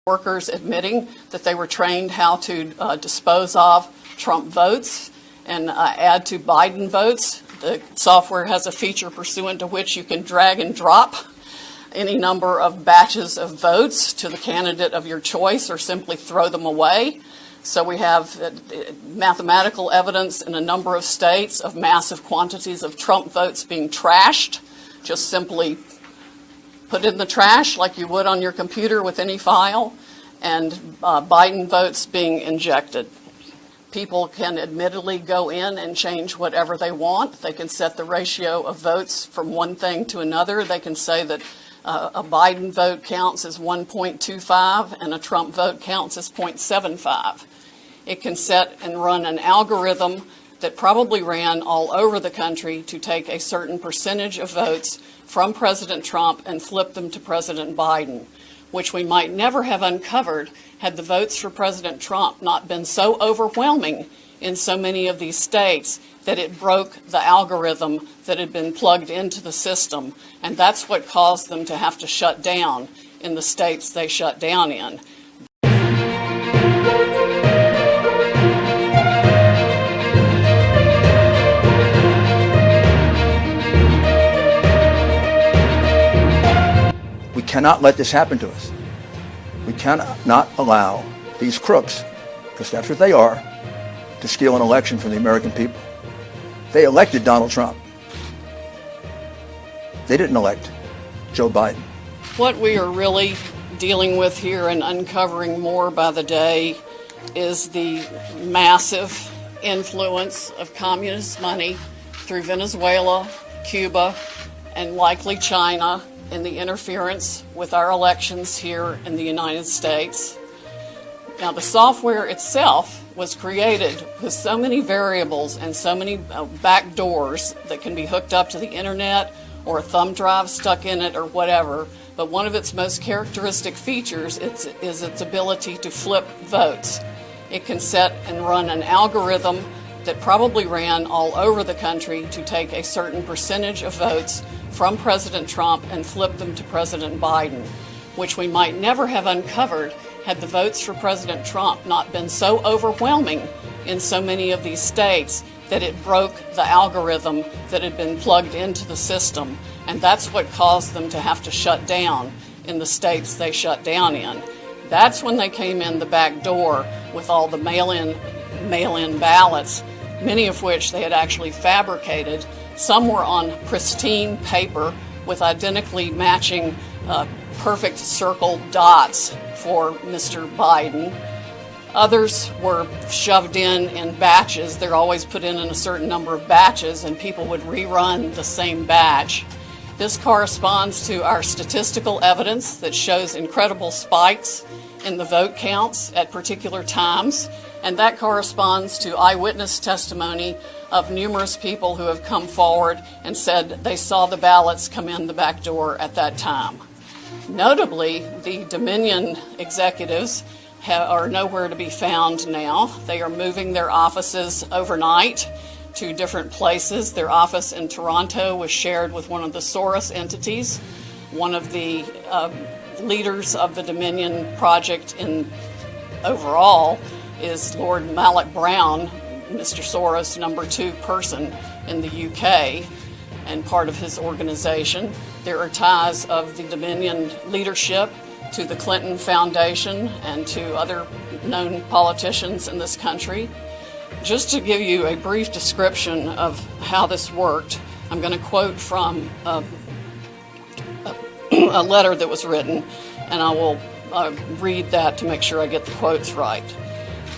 workers admitting that they were trained how to dispose of Trump votes and add to Biden votes. The software has a feature pursuant to which you can drag and drop any number of batches of votes to the candidate of your choice or simply throw them away. So we have mathematical evidence in a number of states of massive quantities of Trump votes being trashed, just simply put in the trash like you would on your computer with any file, and Biden votes being injected. People can admittedly go in and change whatever they want. They can set the ratio of votes from one thing to another. They can say that a Biden vote counts as 1.25 and a Trump vote counts as 0.75. It can set and run an algorithm that probably ran all over the country to take a certain percentage of votes from President Trump and flip them to President Biden, which we might never have uncovered had the votes for President Trump not been so overwhelming in so many of these states that it broke the algorithm that had been plugged into the system. And that's what caused them to have to shut down in the states they shut down in. We cannot let this happen to us. We cannot not allow these crooks, because that's what they are, to steal an election from the American people. They elected Donald Trump. They didn't elect Joe Biden. What we are really dealing with here and uncovering more by the day is the massive influence of communist money through Venezuela, Cuba, and likely China in the interference with our elections here in the United States. Now, the software itself was created with so many variables and so many back doors that can be hooked up to the internet or a thumb drive stuck in it or whatever. But one of its most characteristic features is its ability to flip votes. It can set and run an algorithm that probably ran all over the country to take a certain percentage of votes from President Trump and flip them to President Biden, which we might never have uncovered had the votes for President Trump not been so overwhelming in so many of these states that it broke the algorithm that had been plugged into the system. And that's what caused them to have to shut down in the states they shut down in. That's when they came in the back door with all the mail-in ballots, many of which they had actually fabricated. Some were on pristine paper with identically matching perfect circle dots for Mr. Biden. Others were shoved in batches. They're always put in a certain number of batches, and people would rerun the same batch. This corresponds to our statistical evidence that shows incredible spikes in the vote counts at particular times, and that corresponds to eyewitness testimony of numerous people who have come forward and said they saw the ballots come in the back door at that time. Notably, the Dominion executives are nowhere to be found now. They are moving their offices overnight to different places. Their office in Toronto was shared with one of the Soros entities. One of the leaders of the Dominion project overall is Lord Malloch Brown, Mr. Soros' number 2 person in the UK and part of his organization. There are ties of the Dominion leadership to the Clinton Foundation and to other known politicians in this country. Just to give you a brief description of how this worked, I'm going to quote from a letter that was written, and I will read that to make sure I get the quotes right.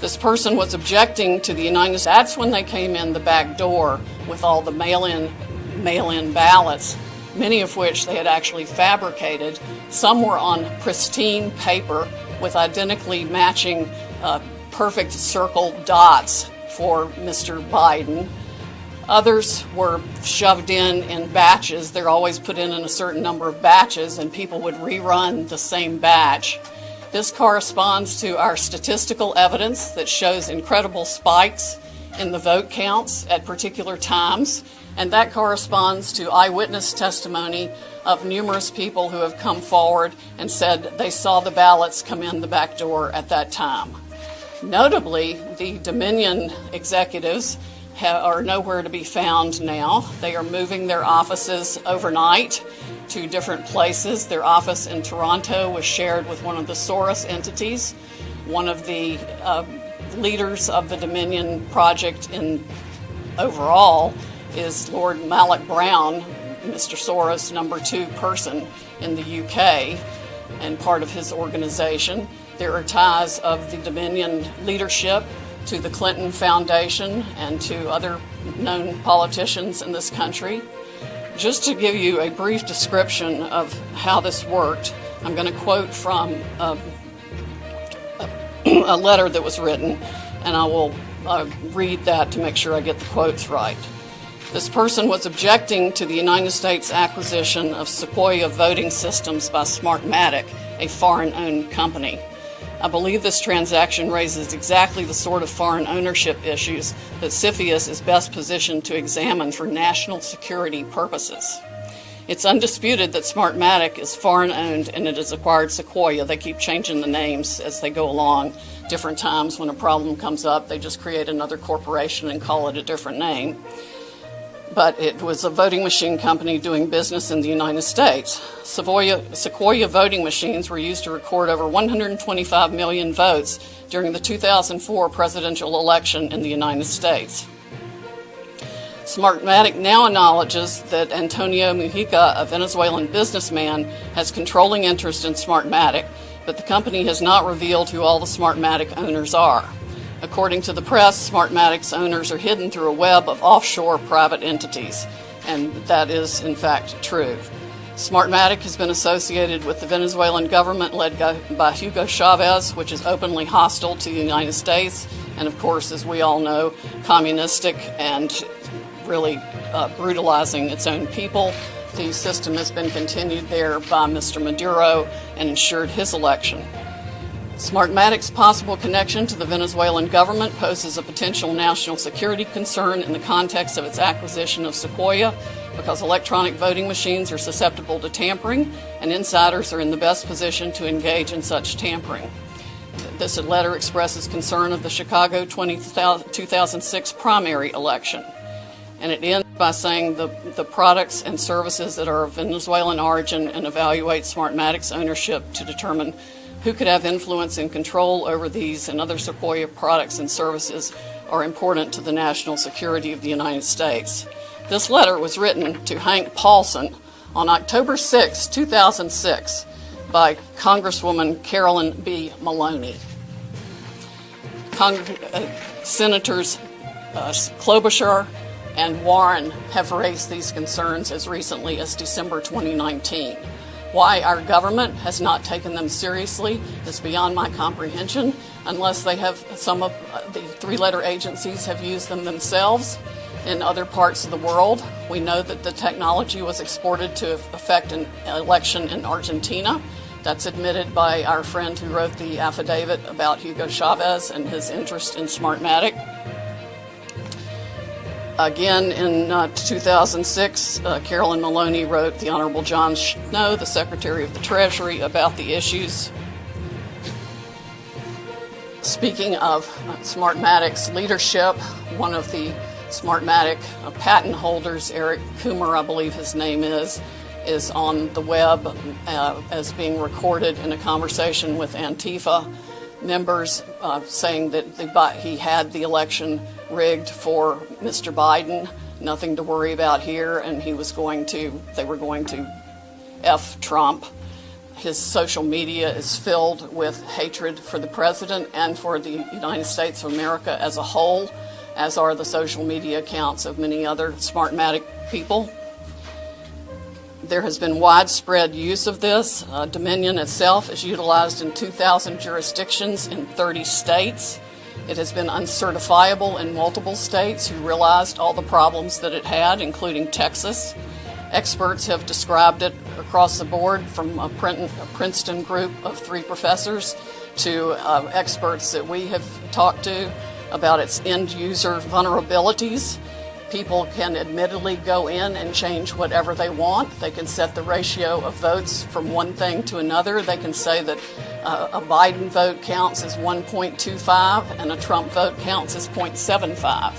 This person was objecting to the United States. That's when they came in the back door with all the mail-in ballots, many of which they had actually fabricated. Some were on pristine paper with identically matching perfect circle dots for Mr. Biden. Others were shoved in batches. They're always put in a certain number of batches, and people would rerun the same batch. This corresponds to our statistical evidence that shows incredible spikes in the vote counts at particular times, and that corresponds to eyewitness testimony of numerous people who have come forward and said they saw the ballots come in the back door at that time. Notably, the Dominion executives are nowhere to be found now. They are moving their offices overnight to different places. Their office in Toronto was shared with one of the Soros entities. One of the leaders of the Dominion project overall is Lord Malloch Brown, Mr. Soros' number 2 person in the UK and part of his organization. There are ties of the Dominion leadership to the Clinton Foundation and to other known politicians in this country. Just to give you a brief description of how this worked, I'm going to quote from a letter that was written, and I will read that to make sure I get the quotes right. This person was objecting to the United States acquisition of Sequoia voting systems by Smartmatic, a foreign-owned company. I believe this transaction raises exactly the sort of foreign ownership issues that CFIUS is best positioned to examine for national security purposes. It's undisputed that Smartmatic is foreign-owned and it has acquired Sequoia. They keep changing the names as they go along. Different times when a problem comes up, they just create another corporation and call it a different name. But it was a voting machine company doing business in the United States. Sequoia voting machines were used to record over 125 million votes during the 2004 presidential election in the United States. Smartmatic now acknowledges that Antonio Mujica, a Venezuelan businessman, has controlling interest in Smartmatic, but the company has not revealed who all the Smartmatic owners are. According to the press, Smartmatic's owners are hidden through a web of offshore private entities, and that is, in fact, true. Smartmatic has been associated with the Venezuelan government led by Hugo Chavez, which is openly hostile to the United States, and of course, as we all know, communistic and really brutalizing its own people. The system has been continued there by Mr. Maduro and ensured his election. Smartmatic's possible connection to the Venezuelan government poses a potential national security concern in the context of its acquisition of Sequoia, because electronic voting machines are susceptible to tampering, and insiders are in the best position to engage in such tampering. This letter expresses concern of the Chicago 2006 primary election. And it ends by saying the products and services that are of Venezuelan origin, and evaluate Smartmatic's ownership to determine who could have influence and control over these and other Sequoia products and services are important to the national security of the United States. This letter was written to Hank Paulson on October 6, 2006 by Congresswoman Carolyn B. Maloney. Senators Klobuchar and Warren have raised these concerns as recently as December 2019. Why our government has not taken them seriously is beyond my comprehension, unless they have, some of the 3-letter agencies have used them themselves in other parts of the world. We know that the technology was exported to affect an election in Argentina. That's admitted by our friend who wrote the affidavit about Hugo Chavez and his interest in Smartmatic. Again, in 2006, Carolyn Maloney wrote the Honorable John Snow, the Secretary of the Treasury, about the issues. Speaking of Smartmatic's leadership, one of the Smartmatic patent holders, Eric Coomer, I believe his name is on the web as being recorded in a conversation with Antifa members saying that he had the election rigged for Mr. Biden, nothing to worry about here, and they were going to F Trump. His social media is filled with hatred for the president and for the United States of America as a whole, as are the social media accounts of many other Smartmatic people. There has been widespread use of this. Dominion itself is utilized in 2,000 jurisdictions in 30 states. It has been uncertifiable in multiple states who realized all the problems that it had, including Texas. Experts have described it across the board, from a Princeton group of 3 professors to experts that we have talked to about its end-user vulnerabilities. People can admittedly go in and change whatever they want. They can set the ratio of votes from one thing to another. They can say that a Biden vote counts as 1.25 and a Trump vote counts as 0.75.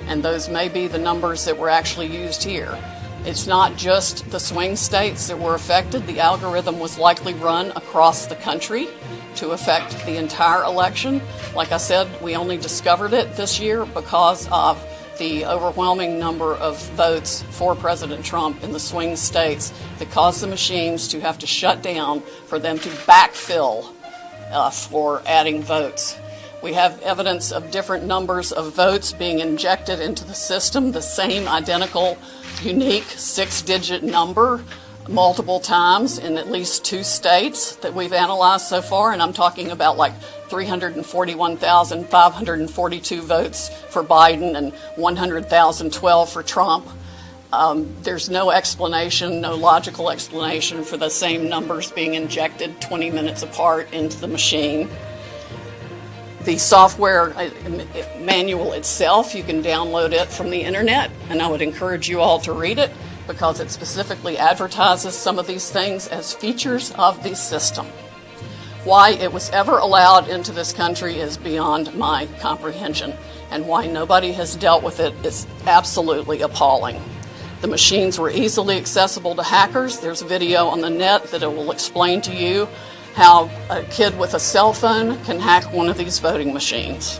And those may be the numbers that were actually used here. It's not just the swing states that were affected. The algorithm was likely run across the country to affect the entire election. Like I said, we only discovered it this year because of the overwhelming number of votes for President Trump in the swing states that caused the machines to have to shut down for them to backfill for adding votes. We have evidence of different numbers of votes being injected into the system, the same identical, unique 6-digit number multiple times in at least 2 states that we've analyzed so far, and I'm talking about like 341,542 votes for Biden and 100,012 for Trump. There's no explanation, no logical explanation for the same numbers being injected 20 minutes apart into the machine. The software manual itself, you can download it from the internet, and I would encourage you all to read it because it specifically advertises some of these things as features of the system. Why it was ever allowed into this country is beyond my comprehension, and why nobody has dealt with it is absolutely appalling. The machines were easily accessible to hackers. There's a video on the net that it will explain to you how a kid with a cell phone can hack one of these voting machines.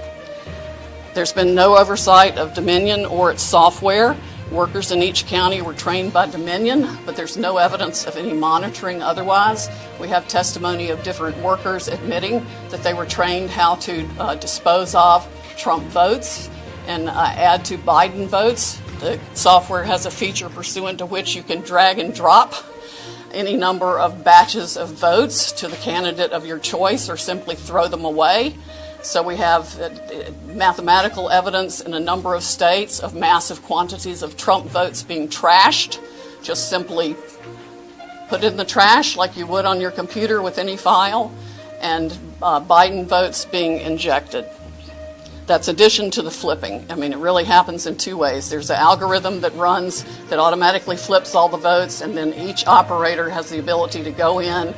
There's been no oversight of Dominion or its software. Workers in each county were trained by Dominion, but there's no evidence of any monitoring otherwise. We have testimony of different workers admitting that they were trained how to dispose of Trump votes and add to Biden votes. The software has a feature pursuant to which you can drag and drop any number of batches of votes to the candidate of your choice or simply throw them away. So we have mathematical evidence in a number of states of massive quantities of Trump votes being trashed. Just simply put it in the trash like you would on your computer with any file, and Biden votes being injected. That's addition to the flipping. I mean, it really happens in 2 ways. There's an algorithm that runs that automatically flips all the votes, and then each operator has the ability to go in,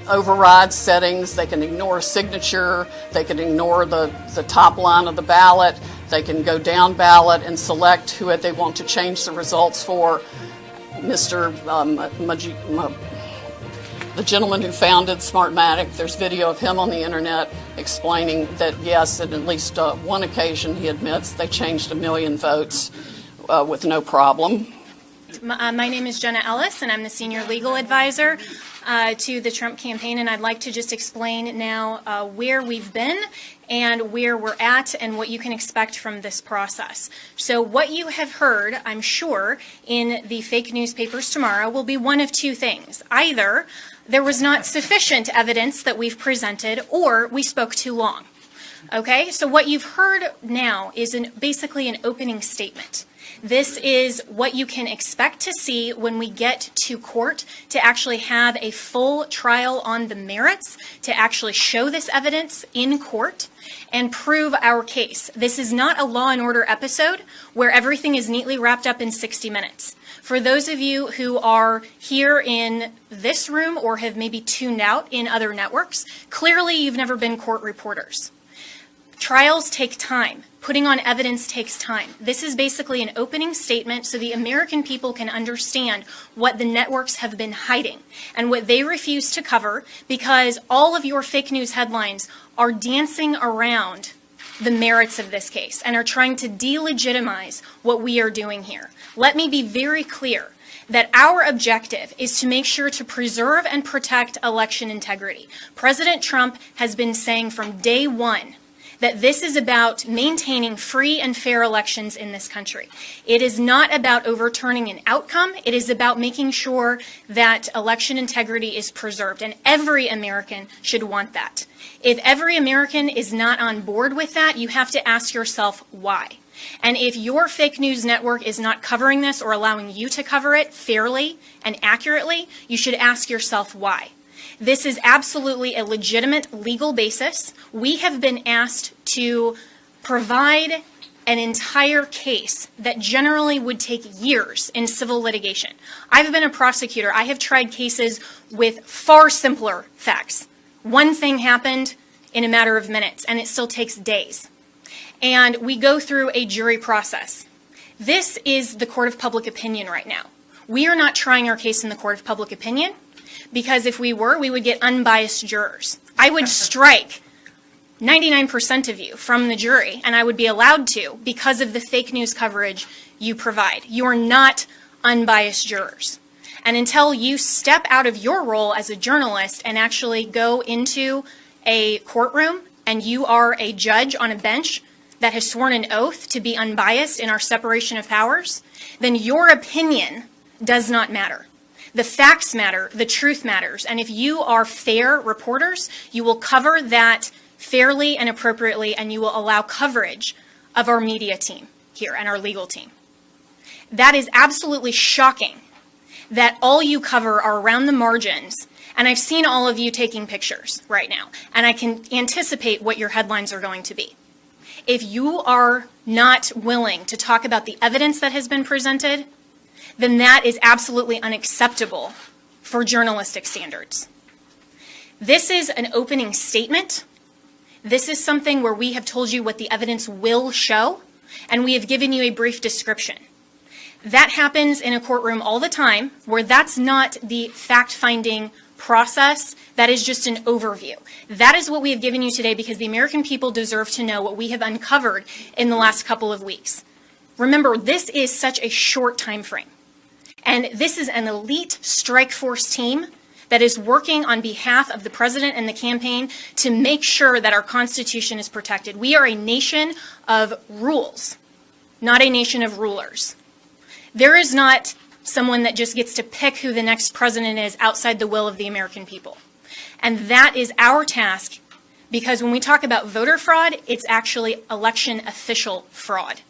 override settings. They can ignore a signature. They can ignore the top line of the ballot. They can go down ballot and select who they want to change the results for. The gentleman who founded Smartmatic, there's video of him on the internet explaining that, yes, at least one occasion, he admits they changed 1 million votes with no problem. My name is Jenna Ellis, and I'm the senior legal advisor to the Trump campaign, and I'd like to just explain now where we've been and where we're at and what you can expect from this process. So what you have heard, I'm sure, in the fake newspapers tomorrow will be one of 2 things. Either there was not sufficient evidence that we've presented, or we spoke too long. Okay, so what you've heard now is basically an opening statement. This is what you can expect to see when we get to court to actually have a full trial on the merits, to actually show this evidence in court and prove our case. This is not a Law and Order episode where everything is neatly wrapped up in 60 minutes. For those of you who are here in this room or have maybe tuned out in other networks, clearly you've never been court reporters. Trials take time. Putting on evidence takes time. This is basically an opening statement so the American people can understand what the networks have been hiding and what they refuse to cover, because all of your fake news headlines are dancing around the merits of this case and are trying to delegitimize what we are doing here. Let me be very clear that our objective is to make sure to preserve and protect election integrity. President Trump has been saying from day one that this is about maintaining free and fair elections in this country. It is not about overturning an outcome. It is about making sure that election integrity is preserved, and every American should want that. If every American is not on board with that, you have to ask yourself why. And if your fake news network is not covering this or allowing you to cover it fairly and accurately, you should ask yourself why. This is absolutely a legitimate legal basis. We have been asked to provide an entire case that generally would take years in civil litigation. I've been a prosecutor. I have tried cases with far simpler facts. One thing happened in a matter of minutes, and it still takes days. And we go through a jury process. This is the court of public opinion right now. We are not trying our case in the court of public opinion, because if we were, we would get unbiased jurors. I would strike 99% of you from the jury, and I would be allowed to because of the fake news coverage you provide. You are not unbiased jurors. And until you step out of your role as a journalist and actually go into a courtroom and you are a judge on a bench that has sworn an oath to be unbiased in our separation of powers, then your opinion does not matter. The facts matter, the truth matters, and if you are fair reporters, you will cover that fairly and appropriately, and you will allow coverage of our media team here and our legal team. That is absolutely shocking that all you cover are around the margins, and I've seen all of you taking pictures right now, and I can anticipate what your headlines are going to be. If you are not willing to talk about the evidence that has been presented, then that is absolutely unacceptable for journalistic standards. This is an opening statement. This is something where we have told you what the evidence will show, and we have given you a brief description. That happens in a courtroom all the time, where that's not the fact-finding process. That is just an overview. That is what we have given you today because the American people deserve to know what we have uncovered in the last couple of weeks. Remember, this is such a short time frame. And this is an elite strike force team that is working on behalf of the president and the campaign to make sure that our Constitution is protected. We are a nation of rules, not a nation of rulers. There is not someone that just gets to pick who the next president is outside the will of the American people. And that is our task, because when we talk about voter fraud, it's actually election official fraud.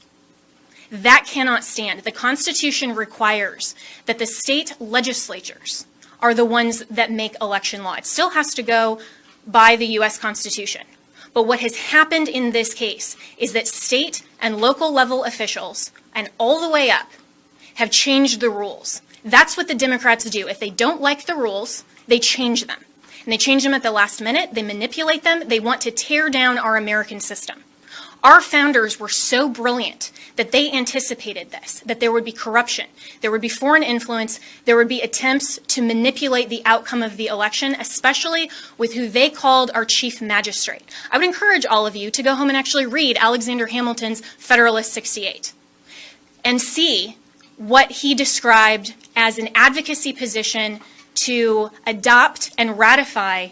That cannot stand. The Constitution requires that the state legislatures are the ones that make election law. It still has to go by the U.S. Constitution. But what has happened in this case is that state and local level officials, and all the way up, have changed the rules. That's what the Democrats do. If they don't like the rules, they change them. And they change them at the last minute. They manipulate them. They want to tear down our American system. Our founders were so brilliant that they anticipated this, that there would be corruption, there would be foreign influence, there would be attempts to manipulate the outcome of the election, especially with who they called our chief magistrate. I would encourage all of you to go home and actually read Alexander Hamilton's Federalist 68 and see what he described as an advocacy position to adopt and ratify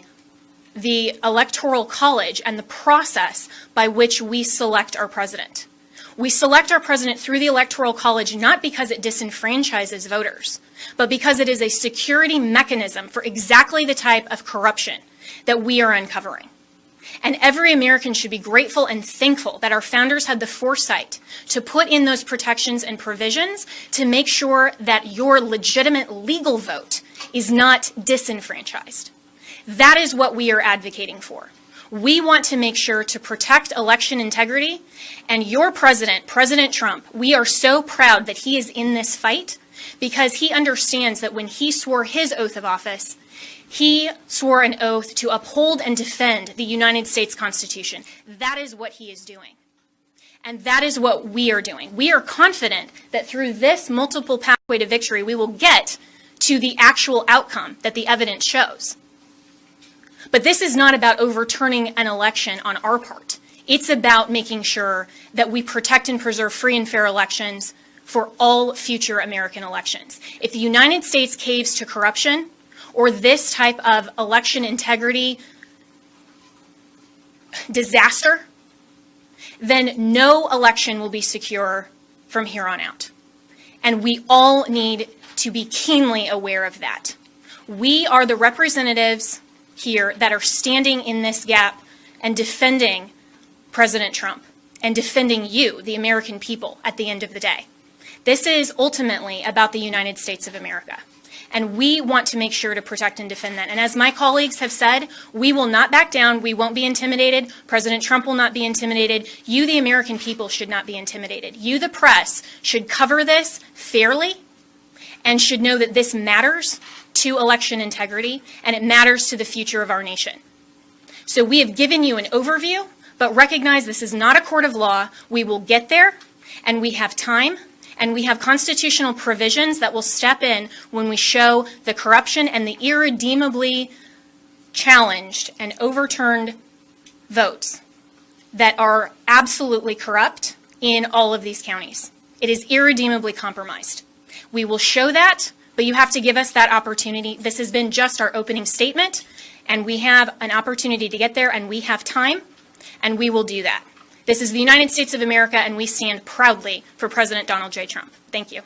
the Electoral College and the process by which we select our president. We select our president through the Electoral College not because it disenfranchises voters, but because it is a security mechanism for exactly the type of corruption that we are uncovering. And every American should be grateful and thankful that our founders had the foresight to put in those protections and provisions to make sure that your legitimate legal vote is not disenfranchised. That is what we are advocating for. We want to make sure to protect election integrity, and your president, President Trump, we are so proud that he is in this fight because he understands that when he swore his oath of office, he swore an oath to uphold and defend the United States Constitution. That is what he is doing. And that is what we are doing. We are confident that through this multiple pathway to victory, we will get to the actual outcome that the evidence shows. But this is not about overturning an election on our part. It's about making sure that we protect and preserve free and fair elections for all future American elections. If the United States caves to corruption or this type of election integrity disaster, then no election will be secure from here on out. And we all need to be keenly aware of that. We are the representatives here that are standing in this gap and defending President Trump and defending you, the American people, at the end of the day. This is ultimately about the United States of America. And we want to make sure to protect and defend that. And as my colleagues have said, we will not back down. We won't be intimidated. President Trump will not be intimidated. You, the American people, should not be intimidated. You, the press, should cover this fairly and should know that this matters to election integrity and it matters to the future of our nation. So we have given you an overview, but recognize this is not a court of law. We will get there, and we have time. And we have constitutional provisions that will step in when we show the corruption and the irredeemably challenged and overturned votes that are absolutely corrupt in all of these counties. It is irredeemably compromised. We will show that, but you have to give us that opportunity. This has been just our opening statement, and we have an opportunity to get there, and we have time, and we will do that. This is the United States of America, and we stand proudly for President Donald J. Trump. Thank you.